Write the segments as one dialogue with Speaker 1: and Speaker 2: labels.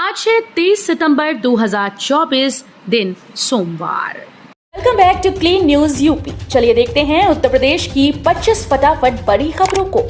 Speaker 1: आज है 23 सितंबर 2024 दिन सोमवार।
Speaker 2: Welcome back to Clean News UP. चलिए देखते हैं उत्तर प्रदेश की 25 फटाफट बड़ी खबरों को।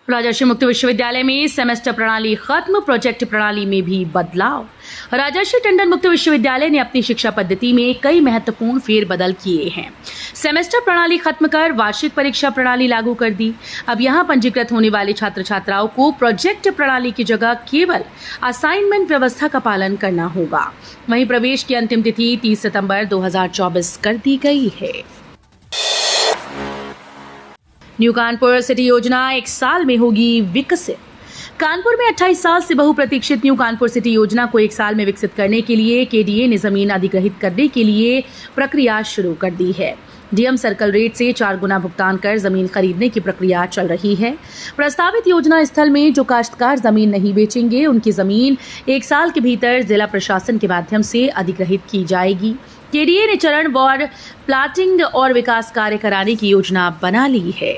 Speaker 1: राजर्षि मुक्त विश्वविद्यालय में सेमेस्टर प्रणाली खत्म, प्रोजेक्ट प्रणाली में भी बदलाव। राजर्षि टंडन मुक्त विश्वविद्यालय ने अपनी शिक्षा पद्धति में कई महत्वपूर्ण फेरबदल किए हैं। सेमेस्टर प्रणाली खत्म कर वार्षिक परीक्षा प्रणाली लागू कर दी। अब यहां पंजीकृत होने वाले छात्र छात्राओं को प्रोजेक्ट प्रणाली की जगह केवल असाइनमेंट व्यवस्था का पालन करना होगा। वहीं प्रवेश की अंतिम तिथि 30 सितंबर 2024 कर दी गई है। न्यू कानपुर सिटी योजना 1 साल में होगी विकसित। कानपुर में 28 साल से बहुप्रतीक्षित न्यू कानपुर सिटी योजना को 1 साल में विकसित करने के लिए केडीए ने जमीन अधिग्रहित करने के लिए प्रक्रिया शुरू कर दी है। डीएम सर्कल रेट से 4 गुना भुगतान कर जमीन खरीदने की प्रक्रिया चल रही है। प्रस्तावित योजना स्थल में जो काश्तकार जमीन नहीं बेचेंगे, उनकी जमीन 1 साल के भीतर जिला प्रशासन के माध्यम से अधिग्रहित की जाएगी। केडीए ने चरणवार प्लाटिंग और विकास कार्य कराने की योजना बना ली है।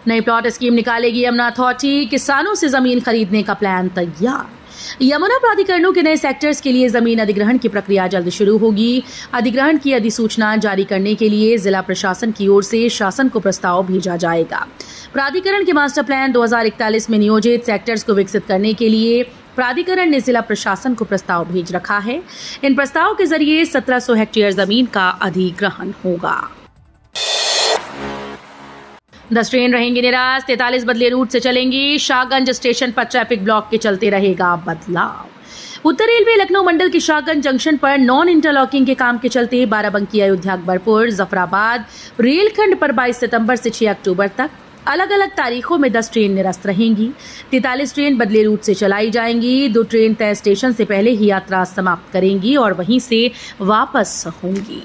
Speaker 1: नई प्लॉट स्कीम निकालेगी यमुना अथॉरिटी, किसानों से जमीन खरीदने का प्लान तैयार। यमुना प्राधिकरणों के नए सेक्टर्स के लिए जमीन अधिग्रहण की प्रक्रिया जल्द शुरू होगी। अधिग्रहण की अधिसूचना जारी करने के लिए जिला प्रशासन की ओर से शासन को प्रस्ताव भेजा जाएगा। प्राधिकरण के मास्टर प्लान 2041 में नियोजित सेक्टर्स को विकसित करने के लिए प्राधिकरण ने जिला प्रशासन को प्रस्ताव भेज रखा है। इन प्रस्ताव के जरिए 1700 हेक्टेयर जमीन का अधिग्रहण होगा। 10 ट्रेन रहेंगी निराश, 43 बदले रूट से चलेंगी। शाहगंज स्टेशन पर ट्रैफिक ब्लॉक के चलते रहेगा बदलाव। उत्तर रेलवे लखनऊ मंडल के शाहगंज जंक्शन पर नॉन इंटरलॉकिंग के काम के चलते बाराबंकी, अयोध्या, अकबरपुर, जफराबाद रेलखंड पर 22 सितंबर से 6 अक्टूबर तक अलग अलग तारीखों में 10 ट्रेन निरस्त रहेंगी। 43 ट्रेन बदले रूट से चलाई जाएंगी। 2 ट्रेन तय स्टेशन से पहले ही यात्रा समाप्त करेंगी और वहीं से वापस होंगी।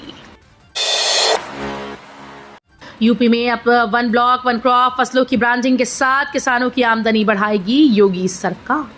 Speaker 1: यूपी में अब 1 ब्लॉक 1 क्रॉप फसलों की ब्रांडिंग के साथ किसानों की आमदनी बढ़ाएगी योगी सरकार।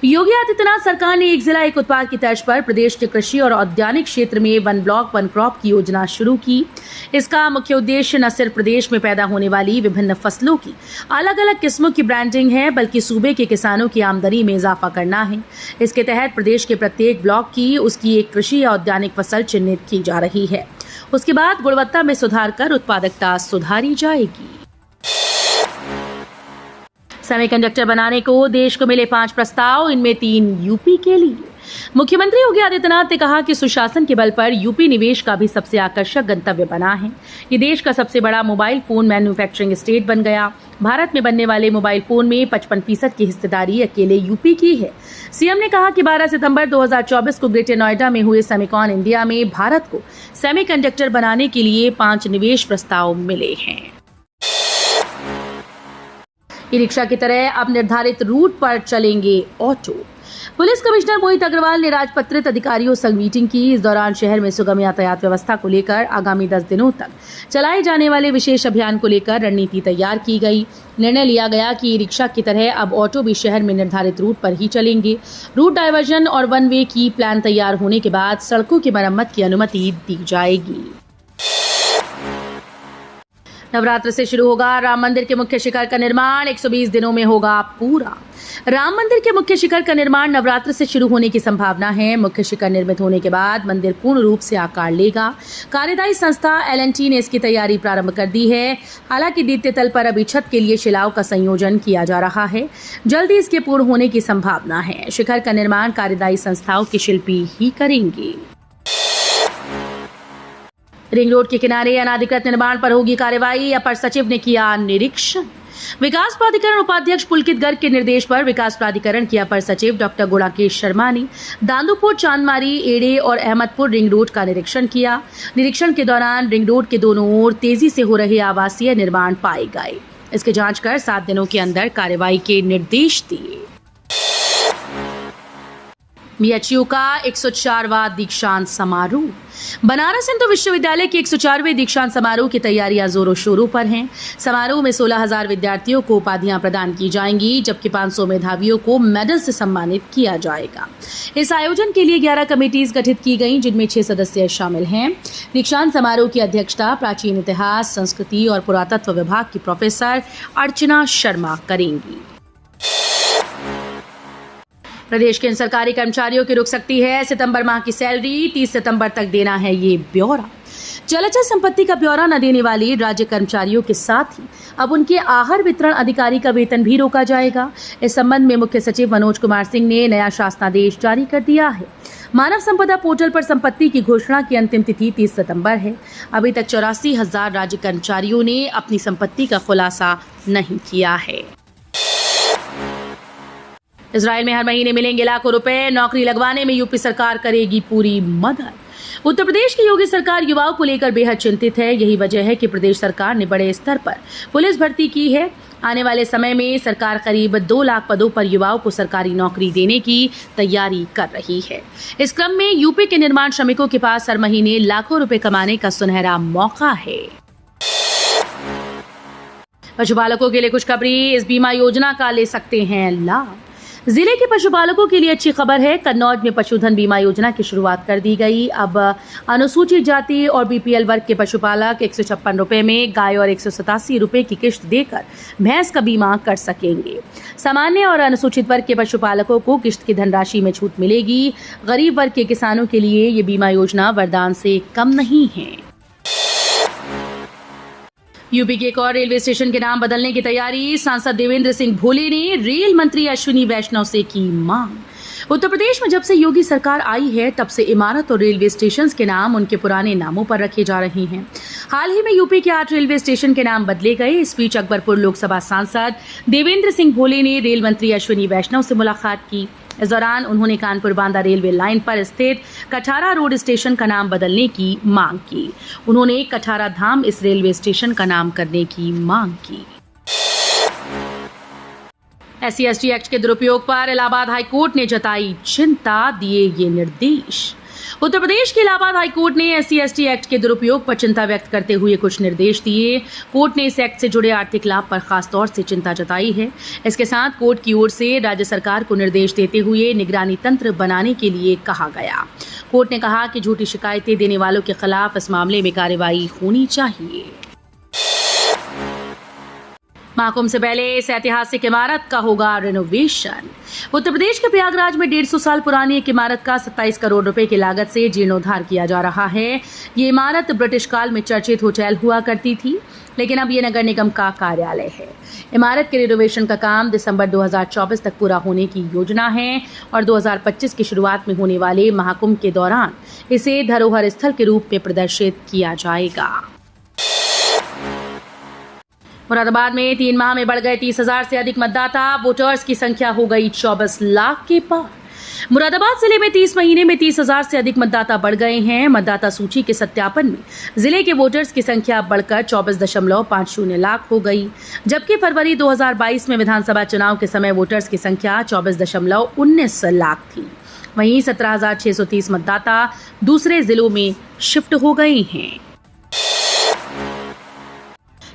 Speaker 1: योगी आदित्यनाथ सरकार ने 1 जिला 1 उत्पाद की तर्ज पर प्रदेश के कृषि और औद्यानिक क्षेत्र में 1 ब्लॉक 1 क्रॉप की योजना शुरू की। इसका मुख्य उद्देश्य न सिर्फ प्रदेश में पैदा होने वाली विभिन्न फसलों की अलग अलग किस्मों की ब्रांडिंग है, बल्कि सूबे के किसानों की आमदनी में इजाफा करना है। इसके तहत प्रदेश के प्रत्येक ब्लॉक की उसकी एक कृषि या औद्यानिक फसल चिन्हित की जा रही है। उसके बाद गुणवत्ता में सुधार कर उत्पादकता सुधारी जाएगी। सेमीकंडक्टर बनाने को देश को मिले 5 प्रस्ताव, इनमें 3 यूपी के लिए। मुख्यमंत्री योगी आदित्यनाथ ने कहा कि सुशासन के बल पर यूपी निवेश का भी सबसे आकर्षक गंतव्य बना है। ये देश का सबसे बड़ा मोबाइल फोन मैन्युफैक्चरिंग स्टेट बन गया। भारत में बनने वाले मोबाइल फोन में 55% की हिस्सेदारी अकेले यूपी की है। सीएम ने कहा कि 12 सितंबर 2024 को ग्रेटर नोएडा में हुए सेमिकॉन इंडिया में भारत को सेमीकंडक्टर बनाने के लिए 5 निवेश प्रस्ताव मिले हैं। ई रिक्शा की तरह अब निर्धारित रूट पर चलेंगे auto. Police commissioner Mohit Agarwal ने राजपत्रित अधिकारियों संग मीटिंग की। इस दौरान शहर में सुगम यातायात व्यवस्था को लेकर आगामी 10 दिनों तक चलाए जाने वाले विशेष अभियान को लेकर रणनीति तैयार की गई। निर्णय लिया गया कि ई रिक्शा की तरह अब ऑटो भी शहर में निर्धारित रूट पर ही चलेंगे। रूट डायवर्जन और 1 वे की प्लान तैयार होने के बाद सड़कों की मरम्मत की अनुमति दी जाएगी। नवरात्र से शुरू होगा राम मंदिर के मुख्य शिखर का निर्माण, 120 दिनों में होगा पूरा। राम मंदिर के मुख्य शिखर का निर्माण नवरात्र से शुरू होने की संभावना है। मुख्य शिखर निर्मित होने के बाद मंदिर पूर्ण रूप से आकार लेगा। कार्यदायी संस्था एल&टी ने इसकी तैयारी प्रारंभ कर दी है। हालांकि द्वितीय तल पर अभी छत के लिए शिलाओं का संयोजन किया जा रहा है। जल्दी इसके पूर्ण होने की संभावना है। शिखर का निर्माण कार्यदायी संस्थाओं के शिल्पी ही करेंगे। रिंग रोड के किनारे अनाधिकृत निर्माण पर होगी कार्रवाई, अपर सचिव ने किया निरीक्षण। विकास प्राधिकरण उपाध्यक्ष पुलकित गर्ग के निर्देश पर विकास प्राधिकरण के अपर सचिव डॉक्टर गुणाकेश शर्मा ने दांदूपुर, चांदमारी, एड़े और अहमदपुर रिंग रोड का निरीक्षण किया। निरीक्षण के दौरान रिंग रोड के दोनों ओर तेजी से हो रहे आवासीय निर्माण पाए गए। इसकी जांच कर 7 दिनों के अंदर कार्रवाई के निर्देश दिए। बीएचयू का 104वां दीक्षांत समारोह। बनारस हिंदू विश्वविद्यालय के 104वें दीक्षांत समारोह की तैयारियां जोरों शोरों पर हैं। समारोह में 16,000 विद्यार्थियों को उपाधियां प्रदान की जाएंगी, जबकि 500 मेधावियों को मेडल से सम्मानित किया जाएगा। इस आयोजन के लिए 11 कमेटीज गठित की गई, जिनमें 6 सदस्य शामिल हैं। दीक्षांत समारोह की अध्यक्षता प्राचीन इतिहास, संस्कृति और पुरातत्व विभाग की प्रोफेसर अर्चना शर्मा करेंगी। प्रदेश के इन सरकारी कर्मचारियों की रुक सकती है सितंबर माह की सैलरी, 30 सितंबर तक देना है ये ब्यौरा। चल अचल संपत्ति का ब्यौरा न देने वाले राज्य कर्मचारियों के साथ ही अब उनके आहार वितरण अधिकारी का वेतन भी रोका जाएगा। इस संबंध में मुख्य सचिव मनोज कुमार सिंह ने नया शासनादेश जारी कर दिया है। मानव संपदा पोर्टल पर संपत्ति की घोषणा की अंतिम तिथि 30 सितंबर है। अभी तक 84,000 राज्य कर्मचारियों ने अपनी संपत्ति का खुलासा नहीं किया है। इजराइल में हर महीने मिलेंगे लाखों रुपए, नौकरी लगवाने में यूपी सरकार करेगी पूरी मदद। उत्तर प्रदेश की योगी सरकार युवाओं को लेकर बेहद चिंतित है। यही वजह है कि प्रदेश सरकार ने बड़े स्तर पर पुलिस भर्ती की है। आने वाले समय में सरकार करीब 2 लाख पदों पर युवाओं को सरकारी नौकरी देने की तैयारी कर रही है। इस क्रम में यूपी के निर्माण श्रमिकों के पास हर महीने लाखों रुपए कमाने का सुनहरा मौका है। पशुपालकों के लिए खुशखबरी, इस बीमा योजना का ले सकते हैं लाभ। जिले के पशुपालकों के लिए अच्छी खबर है। कन्नौज में पशुधन बीमा योजना की शुरुआत कर दी गई। अब अनुसूचित जाति और बीपीएल वर्ग के पशुपालक 156 रुपए में गाय और 187 रुपए की किश्त देकर भैंस का बीमा कर सकेंगे। सामान्य और अनुसूचित वर्ग के पशुपालकों को किश्त की धनराशि में छूट मिलेगी। गरीब वर्ग के किसानों के लिए ये बीमा योजना वरदान से कम नहीं है। यूपी के एक और रेलवे स्टेशन के नाम बदलने की तैयारी। सांसद देवेंद्र सिंह भोले ने रेल मंत्री अश्विनी वैष्णव से की मांग। उत्तर प्रदेश में जब से योगी सरकार आई है तब से इमारत और रेलवे स्टेशन के नाम उनके पुराने नामों पर रखे जा रहे हैं। हाल ही में यूपी के 8 रेलवे स्टेशन के नाम बदले गए। इस बीच अकबरपुर लोकसभा सांसद देवेंद्र सिंह भोले ने रेल मंत्री अश्विनी वैष्णव से मुलाकात की। इस दौरान उन्होंने कानपुर बांदा रेलवे लाइन पर स्थित कठारा रोड स्टेशन का नाम बदलने की मांग की। उन्होंने कठारा धाम इस रेलवे स्टेशन का नाम करने की मांग की। SC/ST एक्ट के दुरुपयोग पर इलाहाबाद हाईकोर्ट ने जताई चिंता, दिए ये निर्देश। उत्तर प्रदेश के इलाहाबाद हाईकोर्ट ने SC/ST एक्ट के दुरुपयोग पर चिंता व्यक्त करते हुए कुछ निर्देश दिए। कोर्ट ने इस एक्ट से जुड़े आर्थिक लाभ पर खास तौर से चिंता जताई है। इसके साथ कोर्ट की ओर से राज्य सरकार को निर्देश देते हुए निगरानी तंत्र बनाने के लिए कहा गया। कोर्ट ने कहा कि झूठी शिकायतें देने वालों के खिलाफ इस मामले में कार्रवाई होनी चाहिए। महाकुंभ से पहले इस ऐतिहासिक इमारत का होगा रिनोवेशन। उत्तर प्रदेश के प्रयागराज में 150 साल पुरानी एक इमारत का 27 करोड़ रुपए की लागत से जीर्णोद्धार किया जा रहा है। ये इमारत ब्रिटिश काल में चर्चित होटल हुआ करती थी, लेकिन अब ये नगर निगम का कार्यालय है। इमारत के रिनोवेशन का काम दिसंबर 2024 तक पूरा होने की योजना है और 2025 की शुरुआत में होने वाले महाकुंभ के दौरान इसे धरोहर स्थल के रूप में प्रदर्शित किया जाएगा। मुरादाबाद में 3 माह में बढ़ गए 30,000 से अधिक मतदाता। वोटर्स की संख्या हो गई 24 लाख के पार। मुरादाबाद जिले में 30 महीने में 30,000 से अधिक मतदाता बढ़ गए हैं। मतदाता सूची के सत्यापन में जिले के वोटर्स की संख्या बढ़कर 24.50 लाख हो गई, जबकि फरवरी 2022 में विधानसभा चुनाव के समय वोटर्स की संख्या 24.19 लाख थी। वहीं 17,630 मतदाता दूसरे जिलों में शिफ्ट हो गए हैं।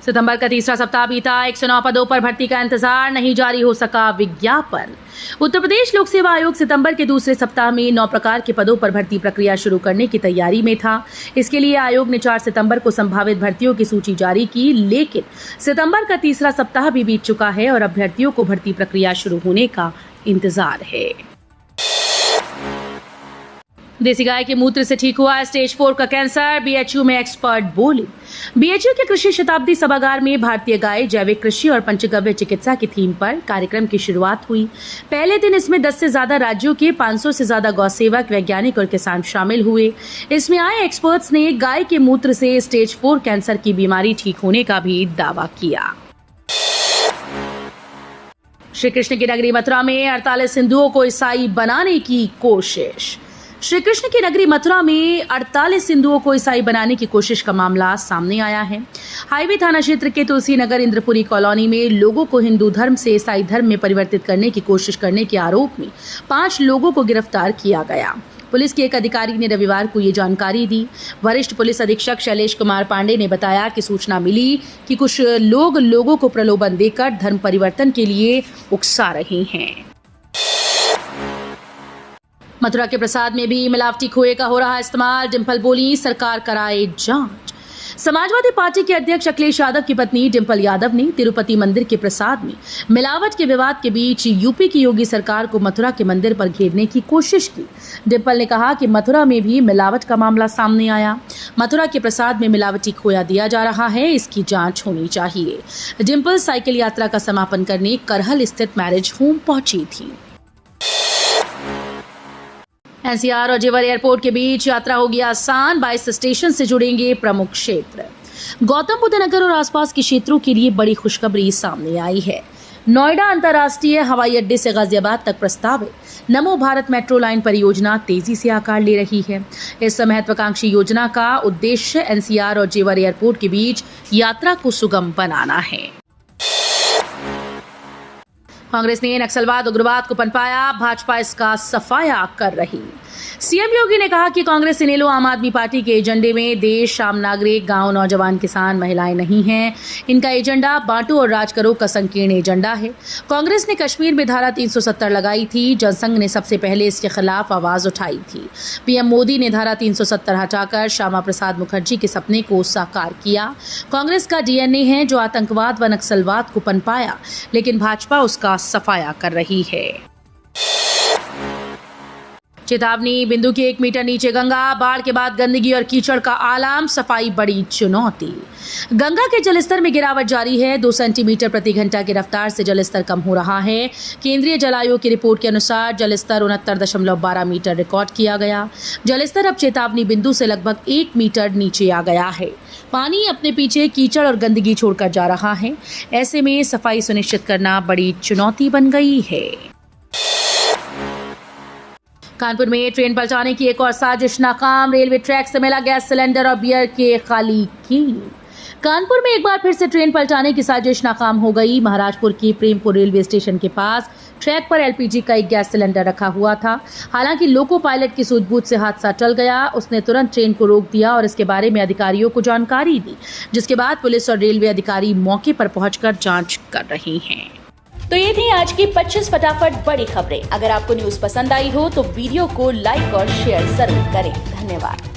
Speaker 1: सितंबर का तीसरा सप्ताह बीता, 109 पदों पर भर्ती का इंतजार, नहीं जारी हो सका विज्ञापन। उत्तर प्रदेश लोक सेवा आयोग सितंबर के दूसरे सप्ताह में 9 प्रकार के पदों पर भर्ती प्रक्रिया शुरू करने की तैयारी में था। इसके लिए आयोग ने 4 सितंबर को संभावित भर्तियों की सूची जारी की, लेकिन सितंबर का तीसरा सप्ताह भी बीत चुका है और अभ्यर्थियों को भर्ती प्रक्रिया शुरू होने का इंतजार है। देसी गाय के मूत्र से ठीक हुआ स्टेज 4 का कैंसर, बीएचयू में एक्सपर्ट बोले। बीएचयू के कृषि शताब्दी सभागार में भारतीय गाय, जैविक कृषि और पंचगव्य चिकित्सा की थीम पर कार्यक्रम की शुरुआत हुई। पहले दिन इसमें 10 से ज्यादा राज्यों के 500 से ज्यादा गौसेवक, वैज्ञानिक और किसान शामिल हुए। इसमें आए एक्सपर्ट्स ने गाय के मूत्र से स्टेज 4 कैंसर की बीमारी ठीक होने का भी दावा किया। श्री कृष्ण की नगरी मथुरा में 48 हिंदुओं को ईसाई बनाने की कोशिश। श्री कृष्ण की नगरी मथुरा में 48 हिंदुओं को ईसाई बनाने की कोशिश का मामला सामने आया है। हाईवे थाना क्षेत्र के तुलसी नगर इंद्रपुरी कॉलोनी में लोगों को हिंदू धर्म से ईसाई धर्म में परिवर्तित करने की कोशिश करने के आरोप में 5 लोगों को गिरफ्तार किया गया। पुलिस के एक अधिकारी ने रविवार को ये जानकारी दी। वरिष्ठ पुलिस अधीक्षक शैलेश कुमार पांडे ने बताया कि सूचना मिली कि कुछ लोग लोगों को प्रलोभन देकर धर्म परिवर्तन के लिए उकसा रहे हैं। मथुरा के प्रसाद में भी मिलावटी खोए का हो रहा इस्तेमाल। डिम्पल बोली, सरकार कराए जांच। समाजवादी पार्टी के अध्यक्ष अखिलेश यादव की पत्नी डिंपल यादव ने तिरुपति मंदिर के प्रसाद में मिलावट के विवाद के बीच यूपी की योगी सरकार को मथुरा के मंदिर पर घेरने की कोशिश की। डिंपल ने कहा कि मथुरा में भी मिलावट का मामला सामने आया। मथुरा के प्रसाद में मिलावटी खोया दिया जा रहा है, इसकी जांच होनी चाहिए। डिंपल साइकिल यात्रा का समापन करने करहल स्थित मैरिज होम पहुंची थी। एनसीआर और जेवर एयरपोर्ट के बीच यात्रा होगी आसान, 22 स्टेशन से जुड़ेंगे प्रमुख क्षेत्र। गौतम बुद्ध नगर और आसपास के क्षेत्रों के लिए बड़ी खुशखबरी सामने आई है। नोएडा अंतर्राष्ट्रीय हवाई अड्डे से गाजियाबाद तक प्रस्तावित नमो भारत मेट्रो लाइन परियोजना तेजी से आकार ले रही है। इस महत्वाकांक्षी योजना का उद्देश्य एनसीआर और जेवर एयरपोर्ट के बीच यात्रा को सुगम बनाना है। कांग्रेस ने नक्सलवाद उग्रवाद को पनपाया, भाजपा इसका सफाया कर रही। सीएम योगी ने कहा कि कांग्रेस इनेलो आम आदमी पार्टी के एजेंडे में देश, आम नागरिक, गांव, नौजवान, किसान, महिलाएं नहीं हैं। इनका एजेंडा बांटो और राज करो का संकीर्ण एजेंडा है। कांग्रेस ने कश्मीर में धारा 370 लगाई थी। जनसंघ ने सबसे पहले इसके खिलाफ आवाज उठाई थी। पीएम मोदी ने धारा 370 हटाकर श्यामा प्रसाद मुखर्जी के सपने को साकार किया। कांग्रेस का डीएनए है जो आतंकवाद व नक्सलवाद को पनपाया, लेकिन भाजपा उसका सफाया कर रही है। चेतावनी, बिंदु के 1 मीटर नीचे गंगा, बाढ़ के बाद गंदगी और कीचड़ का आलम, सफाई बड़ी चुनौती। गंगा के जलस्तर में गिरावट जारी है। 2 सेंटीमीटर प्रति घंटा की रफ्तार से जलस्तर कम हो रहा है। केंद्रीय जल आयोग की रिपोर्ट के अनुसार जलस्तर 69.12 मीटर रिकॉर्ड किया गया। जलस्तर अब चेतावनी बिंदु से लगभग 1 मीटर नीचे आ गया है। पानी अपने पीछे कीचड़ और गंदगी छोड़कर जा रहा है। ऐसे में सफाई सुनिश्चित करना बड़ी चुनौती बन गई है। कानपुर में ट्रेन पलटाने की एक और साजिश नाकाम, रेलवे ट्रैक से मिला गैस सिलेंडर और बियर के खाली कीन। कानपुर में एक बार फिर से ट्रेन पलटाने की साजिश नाकाम हो गई। महाराजपुर की प्रेमपुर रेलवे स्टेशन के पास ट्रैक पर एलपीजी का एक गैस सिलेंडर रखा हुआ था। हालांकि लोको पायलट की सूझबूझ से हादसा टल गया। उसने तुरंत ट्रेन को रोक दिया और इसके बारे में अधिकारियों को जानकारी दी, जिसके बाद पुलिस और रेलवे अधिकारी मौके पर पहुंचकर जांच कर रहे हैं।
Speaker 2: तो ये थी आज की 25 फटाफट बड़ी खबरें। अगर आपको न्यूज पसंद आई हो तो वीडियो को लाइक और शेयर जरूर करें। धन्यवाद।